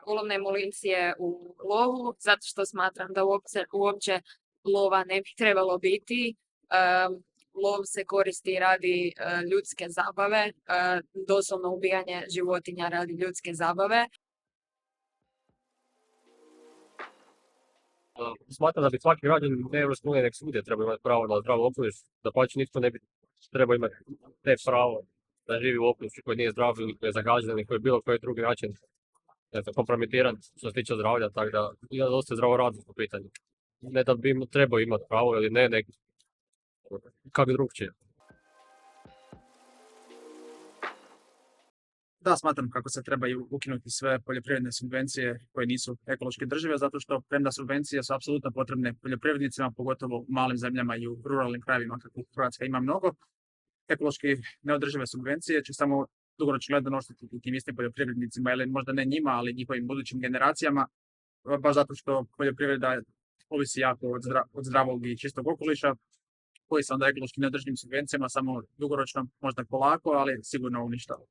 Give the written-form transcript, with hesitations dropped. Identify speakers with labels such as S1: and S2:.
S1: ulovne municije u lovu, zato što smatram da uopće lova ne bi trebalo biti. Lov se koristi radi ljudske zabave, doslovno ubijanje životinja radi ljudske zabave.
S2: Smatram da bi svaki građanin Europske unije nek svugdje treba imati pravo na zdrav okoliš, dapače nitko ne bi trebao imati te pravo da živi u okolišu koji nije zdrav ili koji je zagađen ili koji je bilo koji drugi način kompromitiran što se tiče zdravlja, tako da je dosta zdravorazumsko pitanje. Ne da bi trebao imati pravo ili ne, nek kako drugčije.
S3: Da, smatram kako se trebaju ukinuti sve poljoprivredne subvencije koje nisu ekološki držive, zato što premda subvencije su apsolutno potrebne poljoprivrednicima, pogotovo u malim zemljama i u ruralnim krajevima, kako Hrvatska ima mnogo. Ekološki neodržive subvencije će samo dugoročno gledano oštetiti tim istim poljoprivrednicima, ili možda ne njima, ali njihovim budućim generacijama, baš zato što poljoprivreda ovisi jako od zdravog i čistog okoliša, koji se onda ekološki neodrživim subvencijama samo dugoročno možda polako, ali sigurno uništava.